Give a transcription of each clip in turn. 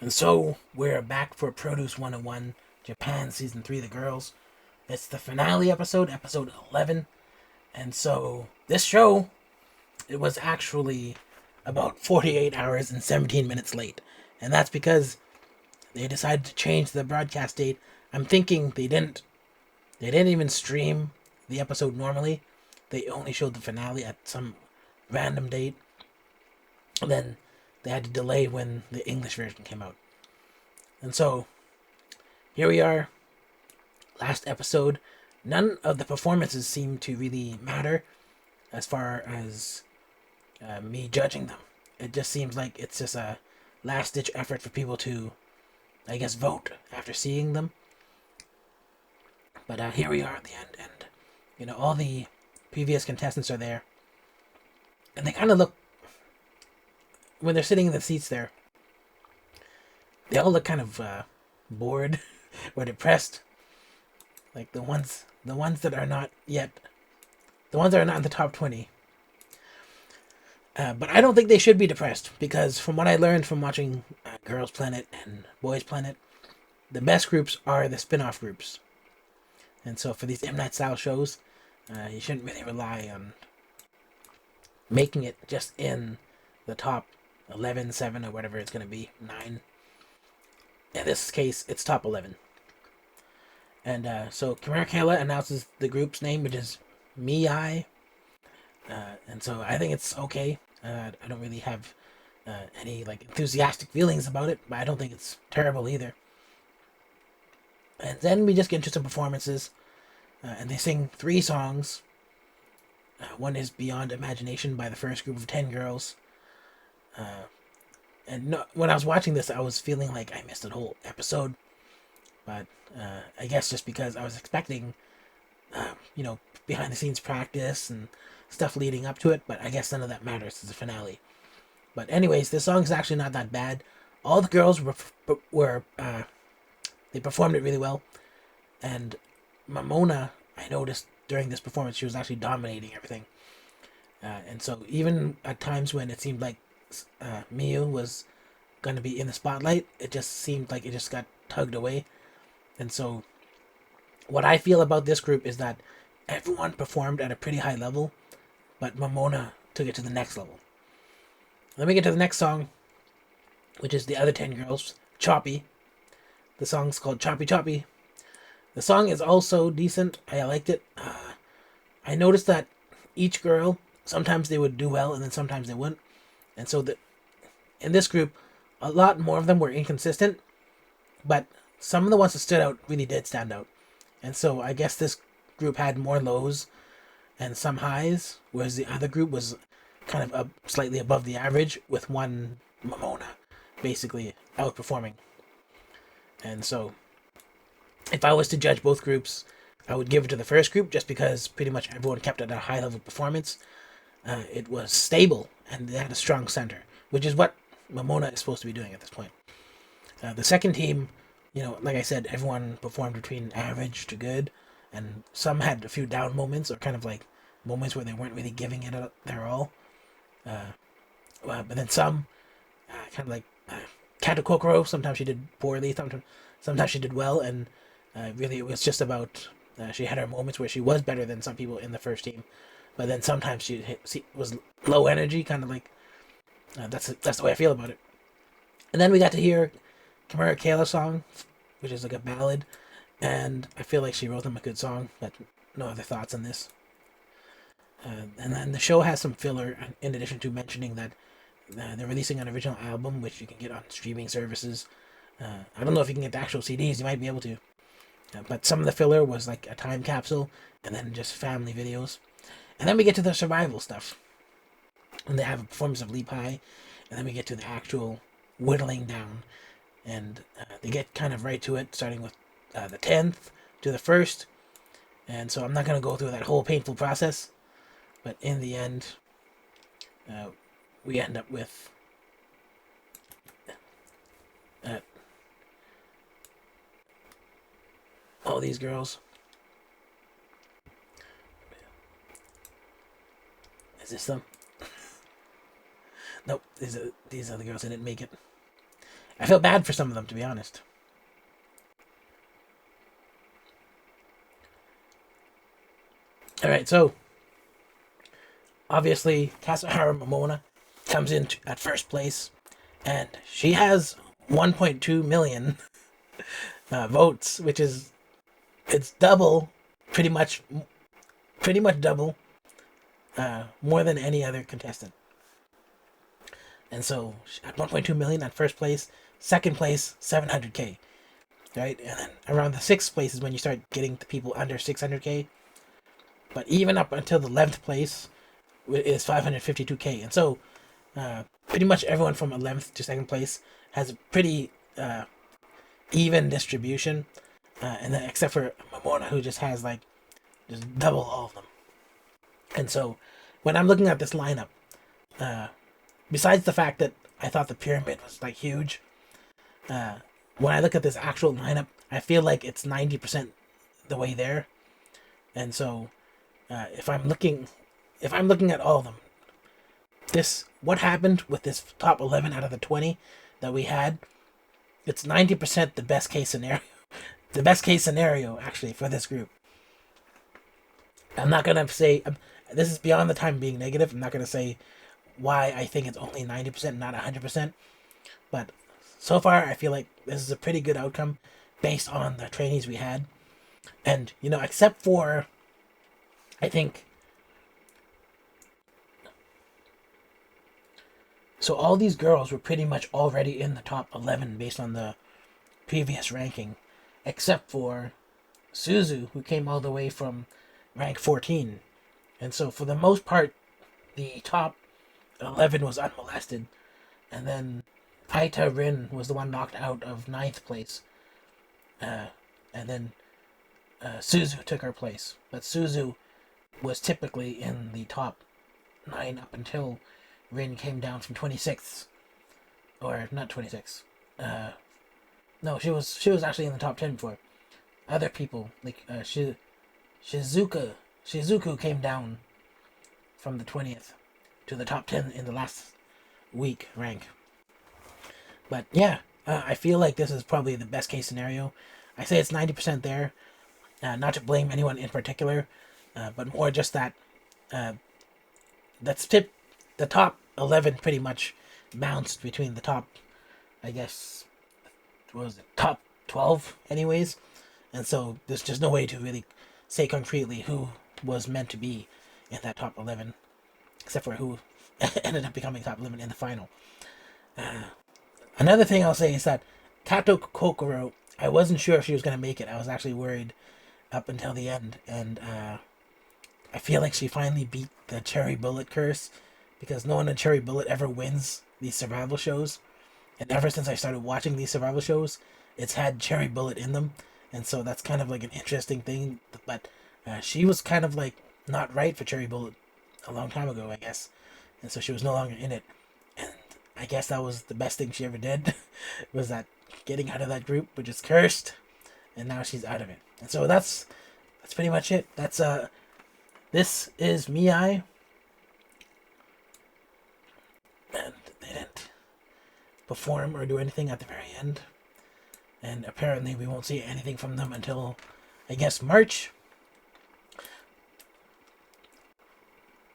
And so we're back for Produce 101 Japan Season 3 The Girls. It's the finale episode, episode 11. And so this show, it was actually about 48 hours and 17 minutes late. And that's because they decided to change the broadcast date. I'm thinking they didn't even stream the episode normally. They only showed the finale at some random date. And then they had to delay when the English version came out. And so here we are, last episode. None of the performances seem to really matter as far as me judging them. It just seems like it's just a last ditch effort for people to, I guess, vote after seeing them. But here we are at the end, and all the previous contestants are there, and they kind of look, when they're sitting in the seats there, they all look kind of bored or depressed. Like the ones that are not yet, the ones that are not in the top 20. But I don't think they should be depressed because from what I learned from watching Girls Planet and Boys Planet, the best groups are the spin-off groups. And so for these M Night style shows, you shouldn't really rely on making it just in the top 11, 7, or whatever it's going to be, 9. In this case, it's top 11. And so Kimura Kayla announces the group's name, which is Mii. And so I think it's okay. I don't really have any like enthusiastic feelings about it, but I don't think it's terrible either. And then we just get into some performances, and they sing 3 songs. One is Beyond Imagination by the first group of 10 girls. And no, when I was watching this, I was feeling like I missed a whole episode. But I guess just because I was expecting, behind the scenes practice and stuff leading up to it, but I guess none of that matters. It's a finale. But anyways, this song is actually not that bad. All the girls were they performed it really well, and Mamona, I noticed during this performance, she was actually dominating everything. And so even at times when it seemed like Miyu was going to be in the spotlight, it just seemed like it just got tugged away. And so what I feel about this group is that everyone performed at a pretty high level, but Mamona took it to the next level. Let me get to the next song, which is the other 10 girls, Choppy. The song's called Choppy Choppy. The song is also decent. I liked it. I noticed that each girl, sometimes they would do well and then sometimes they wouldn't. And so in this group, a lot more of them were inconsistent, but some of the ones that stood out really did stand out. And so I guess this group had more lows and some highs, whereas the other group was kind of slightly above the average, with one Mamona basically outperforming. And so if I was to judge both groups, I would give it to the first group just because pretty much everyone kept at a high level performance. It was stable and they had a strong center, which is what Mamona is supposed to be doing at this point. The second team, like I said, everyone performed between average to good, and some had a few down moments or kind of like moments where they weren't really giving it their all. But then some, kind of like Kato Kokoro, sometimes she did poorly, sometimes she did well, and really it was just about she had her moments where she was better than some people in the first team, but then sometimes was low energy, kind of like that's the way I feel about it. And then we got to hear Kimura Kayla song, which is like a ballad, and I feel like she wrote them a good song, but no other thoughts on this. And then the show has some filler, in addition to mentioning that they're releasing an original album, which you can get on streaming services. I don't know if you can get the actual CDs, you might be able to. But some of the filler was like a time capsule, and then just family videos. And then we get to the survival stuff. And they have a performance of Lee Pai, and then we get to the actual whittling down. And they get kind of right to it, starting with the 10th to the 1st. And so I'm not going to go through that whole painful process. But in the end, we end up with uh, all these girls. Is this them? Nope, these are the girls that didn't make it. I feel bad for some of them, to be honest. All right, so obviously Kazuhara Momona comes in at first place, and she has 1.2 million votes, which is it's double, pretty much, double, more than any other contestant. And so at 1.2 million at first place, second place 700k, right? And then around the sixth place is when you start getting the people under 600k. But even up until the 11th place is 552k. And so pretty much everyone from 11th to second place has a pretty even distribution, and then except for Momona, who just has like just double all of them. And so when I'm looking at this lineup, besides the fact that I thought the pyramid was like huge, when I look at this actual lineup, I feel like it's 90% the way there. And so if I'm looking at all of them, what happened with this top 11 out of the 20 that we had, it's 90% the best case scenario. The best case scenario, actually, for this group. I'm not going to say, this is beyond the time being negative. I'm not going to say why I think it's only 90%, not 100%. But so far, I feel like this is a pretty good outcome based on the trainees we had. And, except for, I think, so all these girls were pretty much already in the top 11 based on the previous ranking, except for Suzu, who came all the way from rank 14. And so for the most part, the top 11 was unmolested. And then Aita Rin was the one knocked out of 9th place. And then Suzu took her place. But Suzu was typically in the top 9 up until Rin came down from 26th. Or not 26th. No, she was actually in the top 10 before. Other people, like Shizuku came down from the 20th to the top 10 in the last week rank. But yeah, I feel like this is probably the best case scenario. I say it's 90% there. Not to blame anyone in particular, but more just that the top 11 pretty much bounced between the top, I guess, what was it, top 12 anyways. And so there's just no way to really say concretely who was meant to be in that top 11, except for who ended up becoming top 11 in the final. Another thing I'll say is that Kato Kokoro, I wasn't sure if she was going to make it. I was actually worried up until the end. And I feel like she finally beat the Cherry Bullet curse, because no one in Cherry Bullet ever wins these survival shows. And ever since I started watching these survival shows, it's had Cherry Bullet in them. And so that's kind of like an interesting thing. But she was kind of like not right for Cherry Bullet a long time ago, I guess. And so she was no longer in it. And I guess that was the best thing she ever did, was that getting out of that group, which is cursed. And now she's out of it. And so that's pretty much it. This is Miai. And they didn't perform or do anything at the very end. And apparently we won't see anything from them until, I guess, March.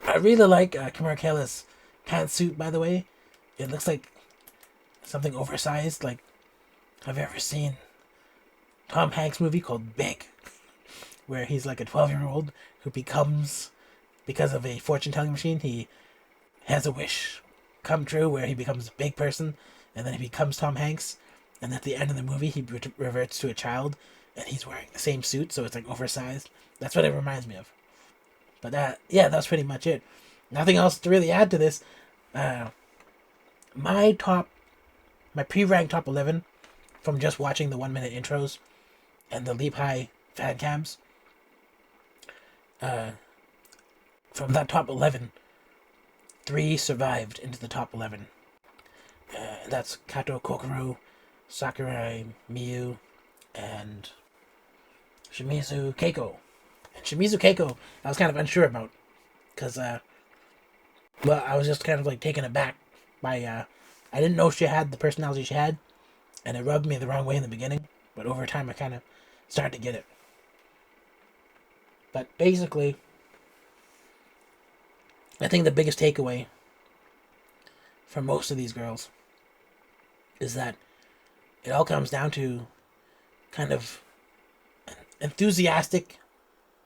I really like Kimura Kayla's pantsuit, by the way. It looks like something oversized. Like, have you ever seen Tom Hanks' movie called Big, where he's like a 12-year-old who becomes, because of a fortune-telling machine, he has a wish come true where he becomes a big person, and then he becomes Tom Hanks, and at the end of the movie he reverts to a child, and he's wearing the same suit, so it's like oversized. That's what it reminds me of. But that's pretty much it. Nothing else to really add to this. My pre-ranked top 11 from just watching the 1-minute intros and the Leap High fan cams. From that top 11, 3 survived into the top 11. That's Kato Kokoro, Sakurai Miyu, and Shimizu Keiko. And Shimizu Keiko, I was kind of unsure about, because, I was just kind of like taken aback by, I didn't know she had the personality she had, and it rubbed me the wrong way in the beginning, but over time I kind of started to get it. But basically, I think the biggest takeaway for most of these girls is that it all comes down to kind of enthusiastic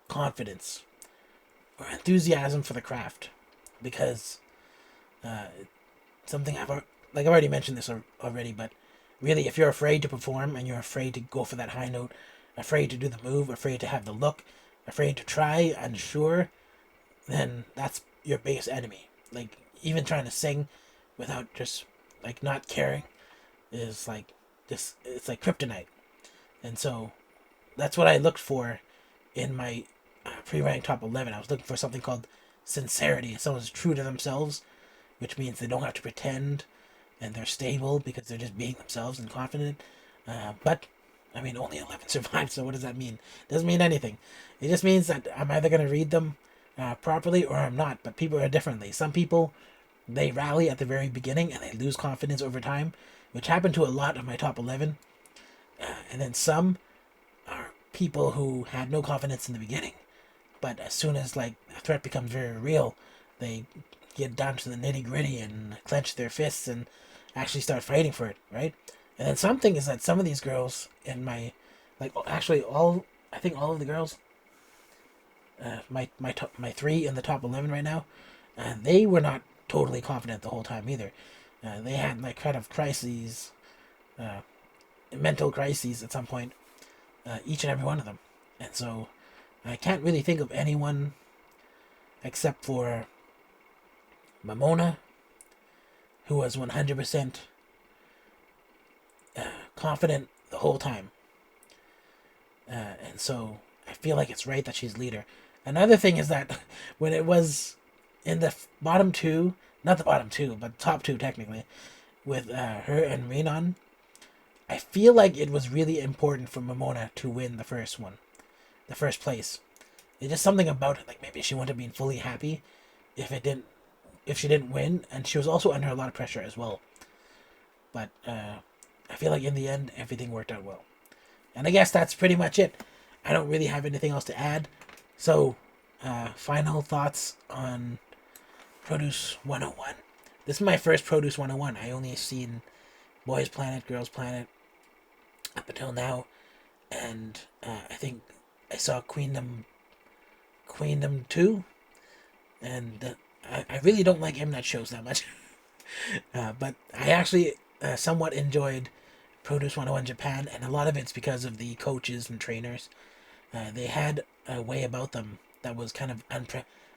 confidence or enthusiasm for the craft, because uh, something I've already mentioned this already, but really, if you're afraid to perform and you're afraid to go for that high note, afraid to do the move, afraid to have the look, afraid to try, unsure, then that's your biggest enemy. Like, even trying to sing without just like not caring is like just, it's like kryptonite. And so that's what I looked for in my pre-ranked top 11. I was looking for something called sincerity. Someone's true to themselves, which means they don't have to pretend, and they're stable because they're just being themselves and confident. But I mean, only 11 survived, so what does that mean? It doesn't mean anything. It just means that I'm either going to read them properly or I'm not. But people are differently. Some people, they rally at the very beginning and they lose confidence over time, which happened to a lot of my top 11. And then some are people who had no confidence in the beginning, but as soon as like a threat becomes very real, they get down to the nitty gritty and clench their fists and actually start fighting for it, right? And then something is that some of these girls in my, like actually all, I think all of the girls, my three in the top 11 right now, they were not totally confident the whole time either. They had like kind of crises, uh, mental crises at some point, each and every one of them. And so I can't really think of anyone except for Mamona, who was 100% confident the whole time. And so I feel like it's right that she's leader. Another thing is that when it was in the bottom two, not the bottom two, but top two technically, with her and Renan, I feel like it was really important for Mamona to win the first one, the first place. It's just something about it, like maybe she wouldn't have been fully happy if she didn't win, and she was also under a lot of pressure as well. But I feel like in the end, everything worked out well. And I guess that's pretty much it. I don't really have anything else to add. So, final thoughts on Produce 101. This is my first Produce 101. I only seen Boys Planet, Girls Planet up until now. And I think I saw Queendom 2. And I really don't like Mnet shows that much. But I actually somewhat enjoyed Produce 101 Japan, and a lot of it's because of the coaches and trainers. They had a way about them that was kind of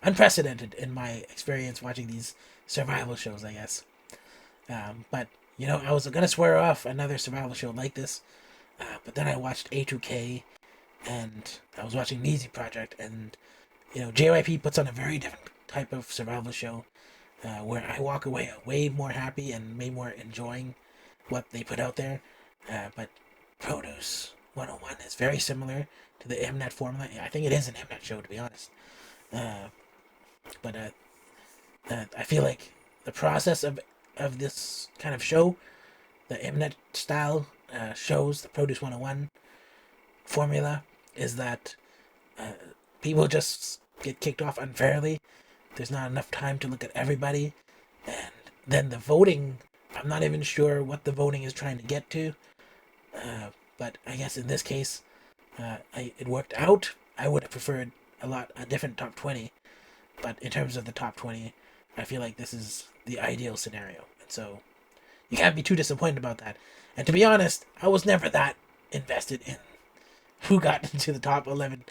unprecedented in my experience watching these survival shows, I guess. But, I was going to swear off another survival show like this, but then I watched A2K, and I was watching Neezy Project, and, JYP puts on a very different type of survival show, where I walk away way more happy and way more enjoying what they put out there. But Produce 101 is very similar to the Mnet formula. I think it is an Mnet show, to be honest. But I feel like the process of this kind of show, the Mnet style shows, the Produce 101 formula, is that people just get kicked off unfairly. There's not enough time to look at everybody. And then the voting, I'm not even sure what the voting is trying to get to. But I guess in this case, it worked out. I would have preferred a different top 20. But in terms of the top 20, I feel like this is the ideal scenario. And so you can't be too disappointed about that. And to be honest, I was never that invested in who got into the top 11.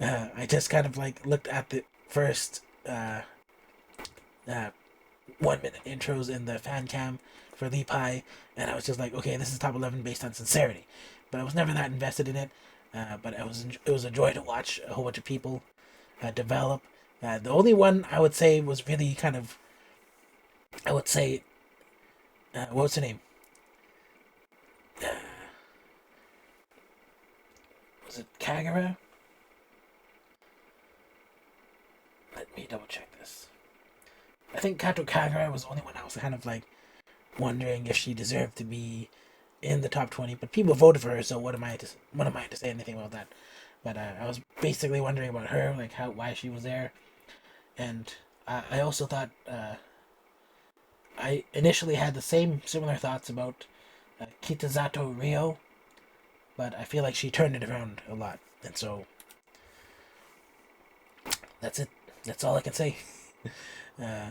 I just kind of like looked at the first 1 minute intros in the fan cam for Lee Pai, and I was just like, okay, this is top 11 based on sincerity. But I was never that invested in it. But it was a joy to watch a whole bunch of people develop. The only one I would say was really kind of, I would say, what's her name? Was it Kagura? Let me double check this. I think Kato Kagura was the only one I was kind of like wondering if she deserved to be in the top 20, but people voted for her. So what am I to say anything about that? But I was basically wondering about her, like why she was there, and I also thought I initially had the same similar thoughts about Kitazato Rio, but I feel like she turned it around a lot, and so that's it. That's all I can say. Uh,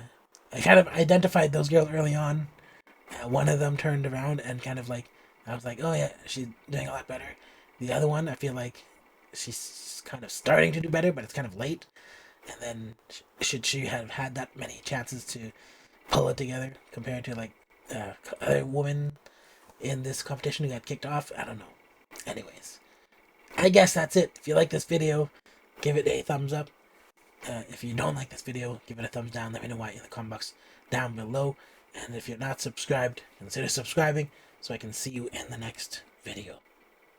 I kind of identified those girls early on. One of them turned around and kind of like I was like, oh yeah, she's doing a lot better. The other one, I feel like she's kind of starting to do better, but it's kind of late. And then should she have had that many chances to pull it together compared to like other women in this competition who got kicked off? I don't know. Anyways, I guess that's it. If you like this video, give it a thumbs up. If you don't like this video, give it a thumbs down. Let me know why in the comment box down below. And if you're not subscribed, consider subscribing so I can see you in the next video.